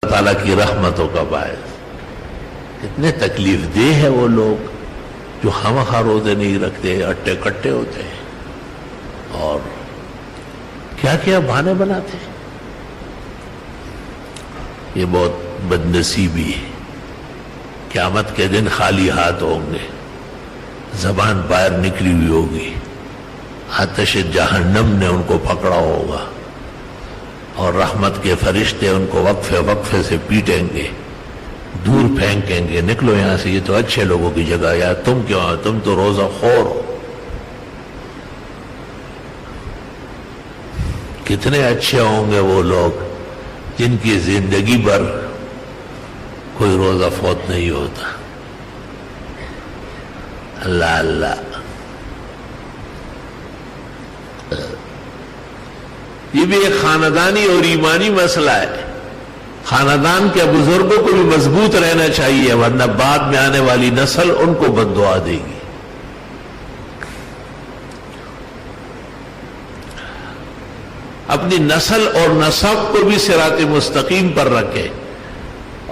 اللہ تعالیٰ کی رحمتوں کا باعث. کتنے تکلیف دہ ہے وہ لوگ جو خواہ روزے نہیں رکھتے، اٹے کٹے ہوتے ہیں اور کیا کیا بہانے بناتے ہیں. یہ بہت بدنصیبی ہے. قیامت کے دن خالی ہاتھ ہوں گے، زبان باہر نکلی ہوئی ہوگی، آتش جہنم نے ان کو پکڑا ہوگا اور رحمت کے فرشتے ان کو وقفے وقفے سے پیٹیں گے، دور پھینکیں گے، نکلو یہاں سے، یہ تو اچھے لوگوں کی جگہ، یا تم کیوں ہو؟ تم تو روزہ خور ہو. کتنے اچھے ہوں گے وہ لوگ جن کی زندگی بھر کوئی روزہ فوت نہیں ہوتا. اللہ اللہ. یہ بھی ایک خاندانی اور ایمانی مسئلہ ہے. خاندان کے بزرگوں کو بھی مضبوط رہنا چاہیے، ورنہ بعد میں آنے والی نسل ان کو بد دعا دے گی. اپنی نسل اور نسب کو بھی صراط مستقیم پر رکھے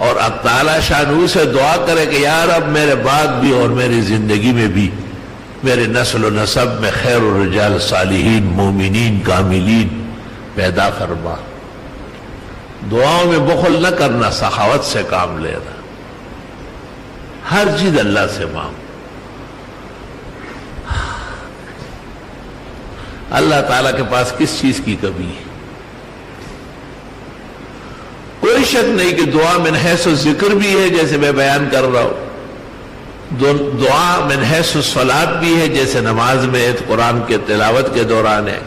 اور اب تعالی شانہ سے دعا کرے کہ یا رب میرے بعد بھی اور میری زندگی میں بھی میرے نسل و نسب میں خیر الرجال صالحین مومنین کاملین پیدا فرما. دعاؤں میں بخل نہ کرنا، سخاوت سے کام لینا، ہر چیز اللہ سے مانگ. اللہ تعالیٰ کے پاس کس چیز کی کمی ہے؟ کوئی شک نہیں کہ دعا من حیث ذکر بھی ہے جیسے میں بیان کر رہا ہوں، دعا من حیث الصلاۃ بھی ہے جیسے نماز میں قرآن کے تلاوت کے دوران ہے،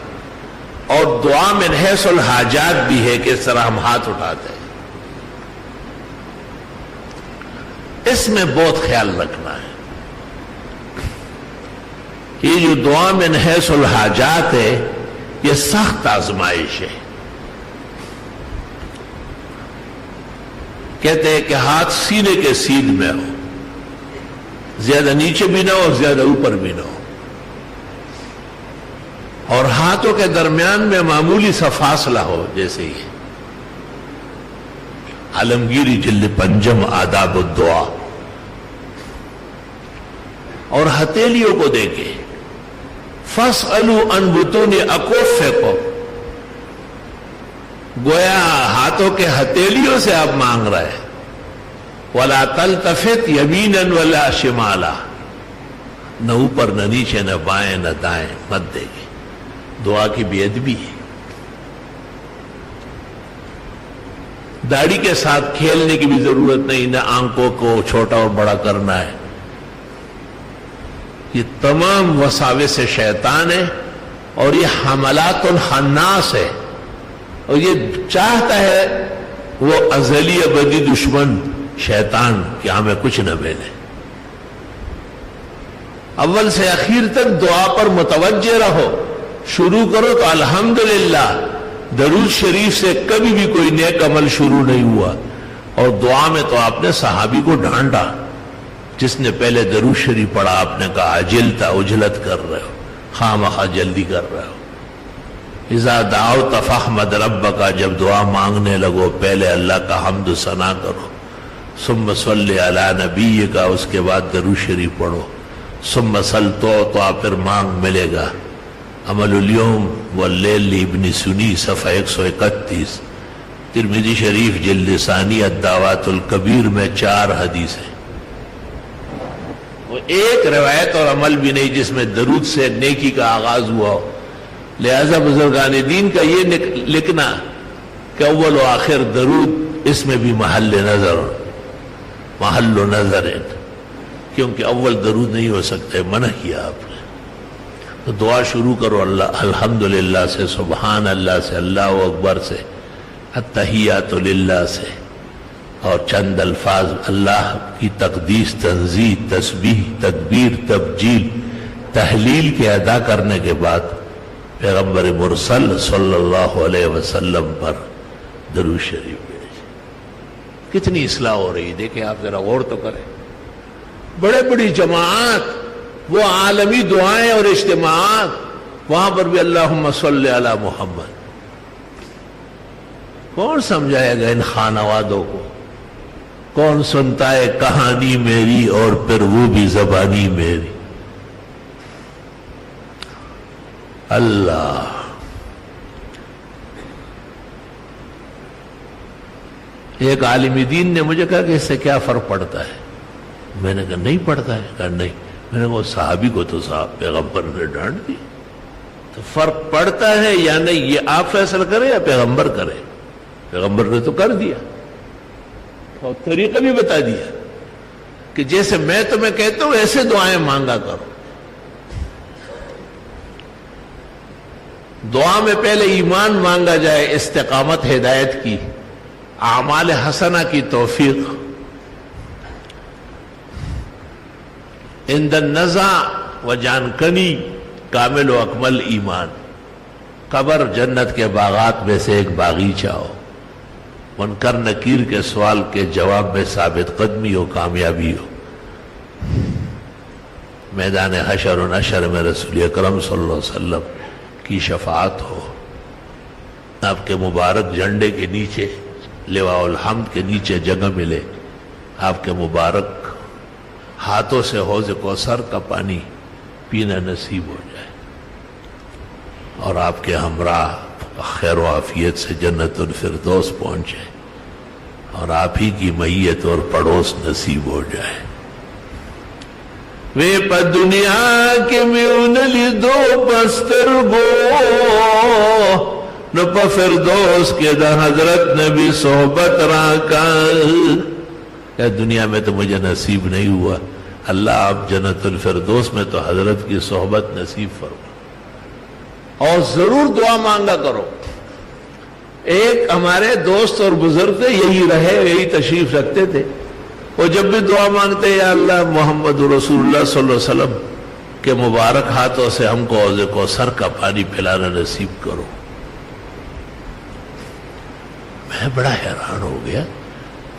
اور دعا من حیث الحاجات بھی ہے کہ اس طرح ہم ہاتھ اٹھاتے ہیں. اس میں بہت خیال رکھنا ہے. یہ جو دعا من حیث الحاجات ہے یہ سخت آزمائش ہے. کہتے ہیں کہ ہاتھ سینے کے سیدھ میں ہو، زیادہ نیچے بھی نہ ہو زیادہ اوپر بھی نہ ہو، اور ہاتھوں کے درمیان میں معمولی سا فاصلہ ہو، جیسے یہ عالمگیری جلد پنجم آداب الدعا. اور ہتھیلیوں کو دیکھے فَاسْأَلُوا عَنْ بُطُونِ أَكُفِّكُمْ، گویا ہاتھوں کے ہتھیلیوں سے آپ مانگ رہے ہیں. وَلَا تَلْتَفِتْ يَمِينًا وَلَا شِمَالًا، نہ اوپر نہ نیچے نہ بائیں نہ دائیں مت دے گی. دعا کی بے ادبی ہے. داڑھی کے ساتھ کھیلنے کی بھی ضرورت نہیں، نہ آنکھوں کو چھوٹا اور بڑا کرنا ہے. یہ تمام وساوس شیطان ہے اور یہ حملات الخناس ہے، اور یہ چاہتا ہے وہ ازلی ابدی دشمن شیطان کہ ہمیں کچھ نہ ملے. اول سے اخیر تک دعا پر متوجہ رہو. شروع کرو تو الحمدللہ درود شریف سے کبھی بھی کوئی نیک عمل شروع نہیں ہوا. اور دعا میں تو آپ نے صحابی کو ڈانٹا، جس نے پہلے درود شریف پڑھا آپ نے کہا عجلتا، عجلت کر رہے ہو، خواہ جلدی کر رہے ہو. اذا دعوت فاحمد ربک، جب دعا مانگنے لگو پہلے اللہ کا حمد و ثنا کرو. ثم صلی علی نبیک، اس کے بعد درود شریف پڑھو. ثم صل تو آپ پھر مانگ ملے گا. عمل الیوم واللیل ابن سنی صفحہ 131، ترمذی شریف جلد ثانی الدعوات الکبیر میں 4 حدیثیں. وہ ایک روایت اور عمل بھی نہیں جس میں درود سے نیکی کا آغاز ہوا ہو. لہذا بزرگان دین کا یہ لکھنا کہ اول و آخر درود، اس میں بھی محل نظر ہے، کیونکہ اول درود نہیں ہو سکتے، منع کیا آپ نے. تو دعا شروع کرو اللہ الحمدللہ سے، سبحان اللہ سے، اللہ اکبر سے، التحیات للہ سے، اور چند الفاظ اللہ کی تقدیس، تنزیہ، تسبیح، تکبیر، تبجیل، تحلیل کے ادا کرنے کے بعد پیغمبر مرسل صلی اللہ علیہ وسلم پر درود شریف بھیجیں. کتنی اصلاح ہو رہی ہے، دیکھیں آپ ذرا غور تو کریں. بڑے بڑی جماعت، وہ عالمی دعائیں اور اجتماعات، وہاں پر بھی اللہم صلی علی محمد. کون سمجھائے گا ان خانوادوں کو؟ کون سنتا ہے کہانی میری اور پھر وہ بھی زبانی میری؟ اللہ. ایک عالم دین نے مجھے کہا کہ اس سے کیا فرق پڑتا ہے؟ میں نے کہا نہیں پڑتا ہے. کہا نہیں. میں نے کہا صحابی کو تو صاحب پیغمبر نے ڈانٹ دی. تو فرق پڑتا ہے یا نہیں یہ آپ فیصلہ کریں یا پیغمبر کرے؟ پیغمبر نے تو کر دیا اور طریقہ بھی بتا دیا کہ جیسے میں تمہیں کہتا ہوں ایسے دعائیں مانگا کرو. دعا میں پہلے ایمان مانگا جائے، استقامت ہدایت کی، اعمال حسنہ کی توفیق، عند النزع و جانکنی کامل و اکمل ایمان. قبر جنت کے باغات میں سے ایک باغیچہ ہو، منکر نکیر کے سوال کے جواب میں ثابت قدمی ہو، کامیابی ہو. میدان حشر و نشر میں رسول اکرم صلی اللہ علیہ وسلم کی شفاعت ہو، آپ کے مبارک جھنڈے کے نیچے، لواء الحمد کے نیچے جگہ ملے، آپ کے مبارک ہاتھوں سے حوض کوثر کا پانی پینا نصیب ہو جائے اور آپ کے ہمراہ خیر و عافیت سے جنت الفردوس پہنچے اور آپ ہی کی معیت اور پڑوس نصیب ہو جائے. وے پا دنیا کے میون لیدو پسترگو نو پا فردوس کے دا حضرت نبی صحبت راکا. یا دنیا میں تو مجھے نصیب نہیں ہوا، اللہ آپ جنت الفردوس میں تو حضرت کی صحبت نصیب فرما. اور ضرور دعا مانگا کرو. ایک ہمارے دوست اور بزرگ تھے، یہی رہے، یہی تشریف رکھتے تھے. وہ جب بھی دعا مانگتے یا اللہ محمد رسول اللہ صلی اللہ علیہ وسلم کے مبارک ہاتھوں سے ہم کو حوض کوثر کا پانی پلانا نصیب کرو. میں بڑا حیران ہو گیا.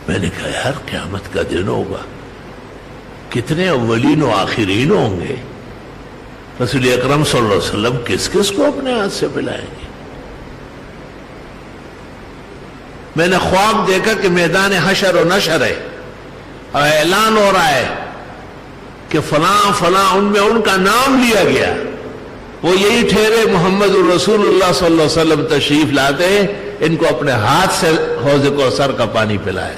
میں نے کہا یار قیامت کا دن ہوگا، کتنے اولین و آخرین ہوں گے، رسول اکرم صلی اللہ علیہ وسلم کس کس کو اپنے ہاتھ سے پلائیں گے. میں نے خواب دیکھا کہ میدان حشر و نشر ہے اور اعلان ہو رہا ہے کہ فلاں فلاں، ان میں ان کا نام لیا گیا، وہ یہی ٹھہرے محمد الرسول اللہ صلی اللہ علیہ وسلم تشریف لاتے ہیں، ان کو اپنے ہاتھ سے حوض کوثر کا پانی پلائے.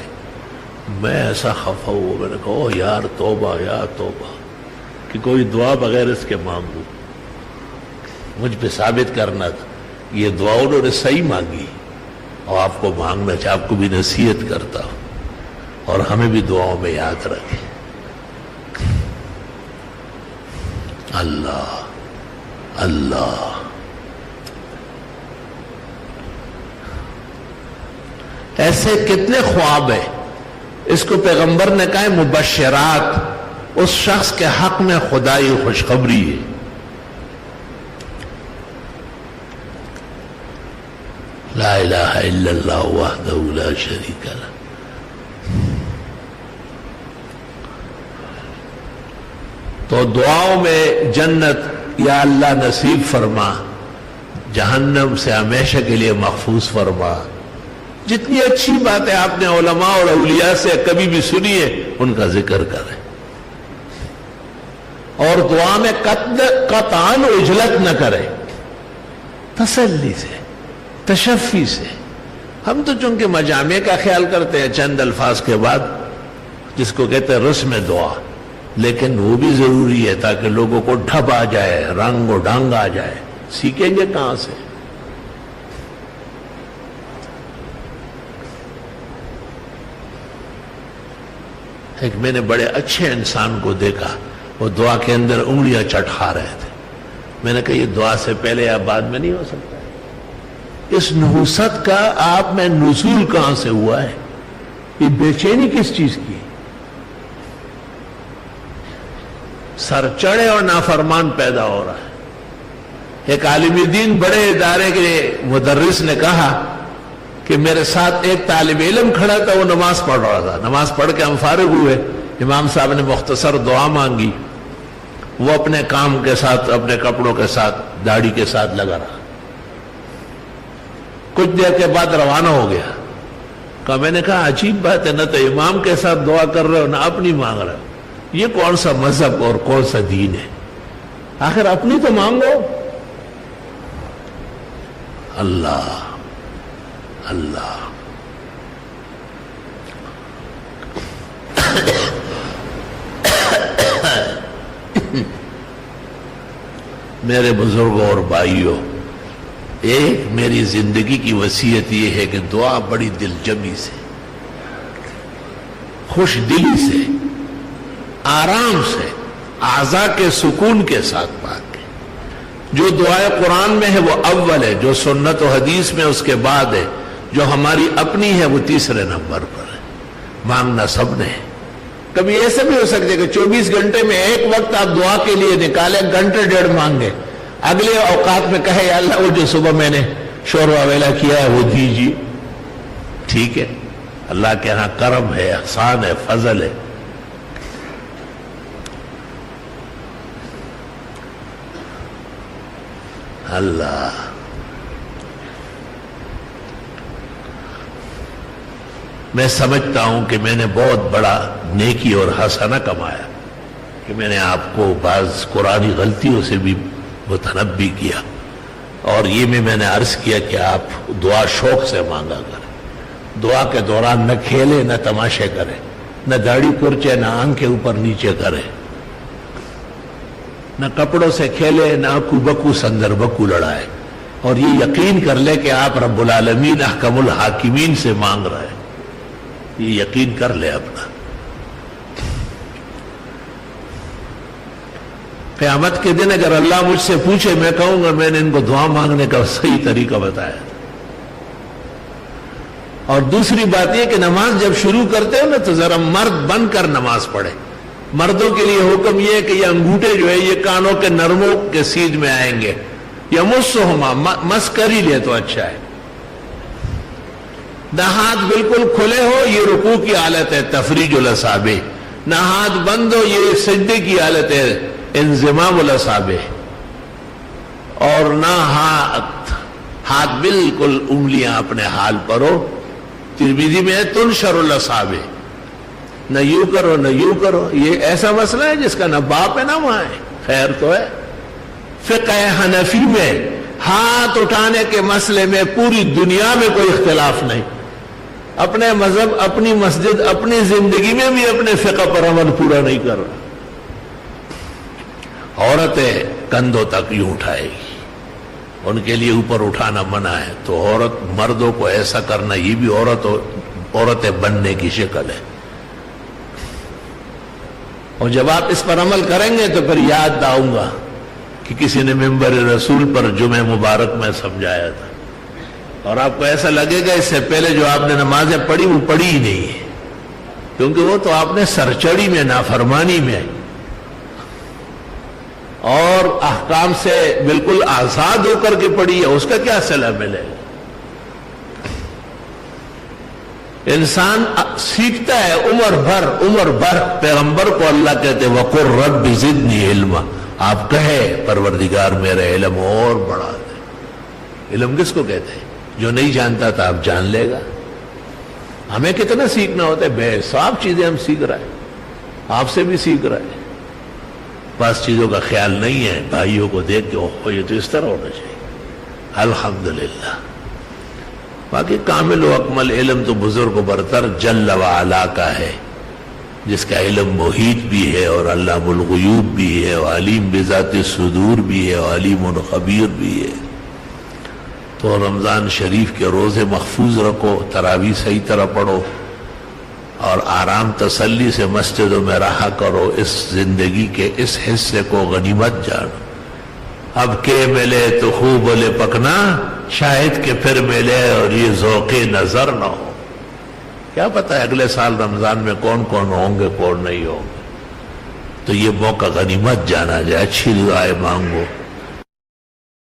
میں ایسا خفا ہوا، میں نے کہا اوہ یار توبہ یا توبہ کہ کوئی دعا بغیر اس کے مانگوں. مجھ پہ ثابت کرنا تھا یہ دعا انہوں نے صحیح مانگی اور آپ کو مانگنا چاہے. آپ کو بھی نصیحت کرتا ہوں اور ہمیں بھی دعاؤں میں یاد رکھیں. اللہ اللہ. ایسے کتنے خواب ہیں. اس کو پیغمبر نے کہا مبشرات، اس شخص کے حق میں خدائی خوشخبری ہے. لا الہ الا اللہ وحدہ لا شریک لہ. تو دعاؤں میں جنت یا اللہ نصیب فرما، جہنم سے ہمیشہ کے لیے محفوظ فرما. جتنی اچھی باتیں آپ نے علماء اور اولیاء سے کبھی بھی سنی ہے ان کا ذکر کریں اور دعا میں قطعاً عجلت نہ کریں، تسلی سے، تشفی سے. ہم تو چونکہ مجامع کا خیال کرتے ہیں چند الفاظ کے بعد، جس کو کہتے ہیں رسم دعا، لیکن وہ بھی ضروری ہے تاکہ لوگوں کو ڈھب آ جائے، رنگ و ڈھنگ آ جائے. سیکھیں گے کہاں سے؟ ایک میں نے بڑے اچھے انسان کو دیکھا، وہ دعا کے اندر انگلیاں چٹکا رہے تھے. میں نے کہا یہ دعا سے پہلے یا بعد میں نہیں ہو سکتا. اس نحوست کا آپ میں نزول کہاں سے ہوا ہے؟ یہ بے چینی کس چیز کی؟ سر چڑھے اور نافرمان پیدا ہو رہا ہے. ایک عالم دین بڑے ادارے کے مدرس نے کہا کہ میرے ساتھ ایک طالب علم کھڑا تھا، وہ نماز پڑھ رہا تھا. نماز پڑھ کے ہم فارغ ہوئے، امام صاحب نے مختصر دعا مانگی. وہ اپنے کام کے ساتھ، اپنے کپڑوں کے ساتھ، داڑھی کے ساتھ لگا رہا. کچھ دیر کے بعد روانہ ہو گیا. کہا میں نے کہا عجیب بات ہے، نہ تو امام کے ساتھ دعا کر رہے ہو نہ اپنی مانگ رہے ہو، یہ کون سا مذہب اور کون سا دین ہے؟ آخر اپنی تو مانگو. اللہ اللہ. میرے بزرگوں اور بھائیوں، ایک میری زندگی کی وصیت یہ ہے کہ دعا بڑی دل جمی سے، خوش دلی سے، آرام سے، اعضاء کے سکون کے ساتھ مانگے. جو دعائے قرآن میں ہے وہ اول ہے، جو سنت و حدیث میں اس کے بعد ہے، جو ہماری اپنی ہے وہ تیسرے نمبر پر ہے. مانگنا سب نے. کبھی ایسے بھی ہو سکتے کہ 24 گھنٹے میں ایک وقت آپ دعا کے لیے نکالیں، گھنٹے ڈیڑھ مانگے، اگلے اوقات میں کہے یا اللہ وہ جو صبح میں نے شوربہ ویلا کیا ہے وہ دیجیے. ٹھیک ہے، اللہ کے ہاں کرم ہے، احسان ہے، فضل ہے. اللہ. میں سمجھتا ہوں کہ میں نے بہت بڑا نیکی اور حسنہ کمایا کہ میں نے آپ کو بعض قرآنی غلطیوں سے بھی متنبی کیا، اور یہ میں نے عرض کیا کہ آپ دعا شوق سے مانگا کریں. دعا کے دوران نہ کھیلے، نہ تماشے کرے، نہ داڑھی کرچے، نہ آنکھ کے اوپر نیچے کرے، نہ کپڑوں سے کھیلے، نہ اکو بکو سندر بکو لڑائے، اور یہ یقین کر لے کہ آپ رب العالمین احکم الحاکمین سے مانگ رہے ہیں. یہ یقین کر لے اپنا. قیامت کے دن اگر اللہ مجھ سے پوچھے، میں کہوں گا میں نے ان کو دعا مانگنے کا صحیح طریقہ بتایا. اور دوسری بات یہ کہ نماز جب شروع کرتے ہو نا تو ذرا مرد بن کر نماز پڑھے. مردوں کے لیے حکم یہ ہے کہ یہ انگوٹھے جو ہے یہ کانوں کے نرموں کے سیدھ میں آئیں گے، یا مسہما، مس کر ہی لے تو اچھا ہے. نہ ہاتھ بالکل کھلے ہو، یہ رکوع کی حالت ہے تفریج الاصابع. نہ ہاتھ بند ہو، یہ سجدے کی حالت ہے انضمام الاصابع. اور نہ ہاتھ بالکل انگلیاں اپنے حال پر ہو. ترمذی میں ہے تنشر الاصابع، نہ یوں کرو نہ یوں کرو. یہ ایسا مسئلہ ہے جس کا نہ باپ ہے نہ ماں ہے. خیر تو ہے. فقہ حنفی میں ہاتھ اٹھانے کے مسئلے میں پوری دنیا میں کوئی اختلاف نہیں. اپنے مذہب، اپنی مسجد، اپنی زندگی میں بھی اپنے فقہ پر عمل پورا نہیں کر رہا. عورتیں کندھوں تک یوں اٹھائے گی، ان کے لیے اوپر اٹھانا منع ہے. تو عورت مردوں کو ایسا کرنا، یہ بھی عورتیں بننے کی شکل ہے. اور جب آپ اس پر عمل کریں گے تو پھر یاد آؤں گا کہ کسی نے منبر رسول پر جمعہ مبارک میں سمجھایا تھا، اور آپ کو ایسا لگے گا اس سے پہلے جو آپ نے نمازیں پڑھی وہ پڑھی ہی نہیں ہے، کیونکہ وہ تو آپ نے سرچڑی میں، نافرمانی میں اور احکام سے بالکل آزاد ہو کر کے پڑھی ہے. اس کا کیا صلہ ملے گا؟ انسان سیکھتا ہے عمر بھر. پیغمبر کو اللہ کہتے وَقُلْ رَبِّ زِدْنِي عِلْمًا. آپ کہے پروردگار میرے علم اور بڑھا دے. علم کس کو کہتے ہیں؟ جو نہیں جانتا تھا آپ جان لے گا. ہمیں کتنا سیکھنا ہوتا ہے، بے حساب چیزیں ہم سیکھ رہے ہیں، آپ سے بھی سیکھ رہے ہیں. بعض چیزوں کا خیال نہیں ہے، بھائیوں کو دیکھ کے اوہ یہ تو اس طرح ہونا چاہیے. الحمدللہ. باقی کامل و اکمل علم تو بزرگ و برتر جل و علا کا ہے، جس کا علم محیط بھی ہے اور علام الغیوب بھی ہے اور علیم بذات الصدور بھی ہے اور علیم خبیر بھی ہے. تو رمضان شریف کے روزے محفوظ رکھو، تراویح صحیح طرح پڑھو، اور آرام تسلی سے مسجدوں میں رہا کرو. اس زندگی کے اس حصے کو غنیمت جانو. اب کے ملے تو خوب بولے پکنا، شاید کہ پھر ملے اور یہ ذوق نظر نہ ہو. کیا پتہ ہے اگلے سال رمضان میں کون کون ہوں گے، کون نہیں ہوں گے. تو یہ موقع غنیمت جانا جائے. اچھی دعائیں مانگو.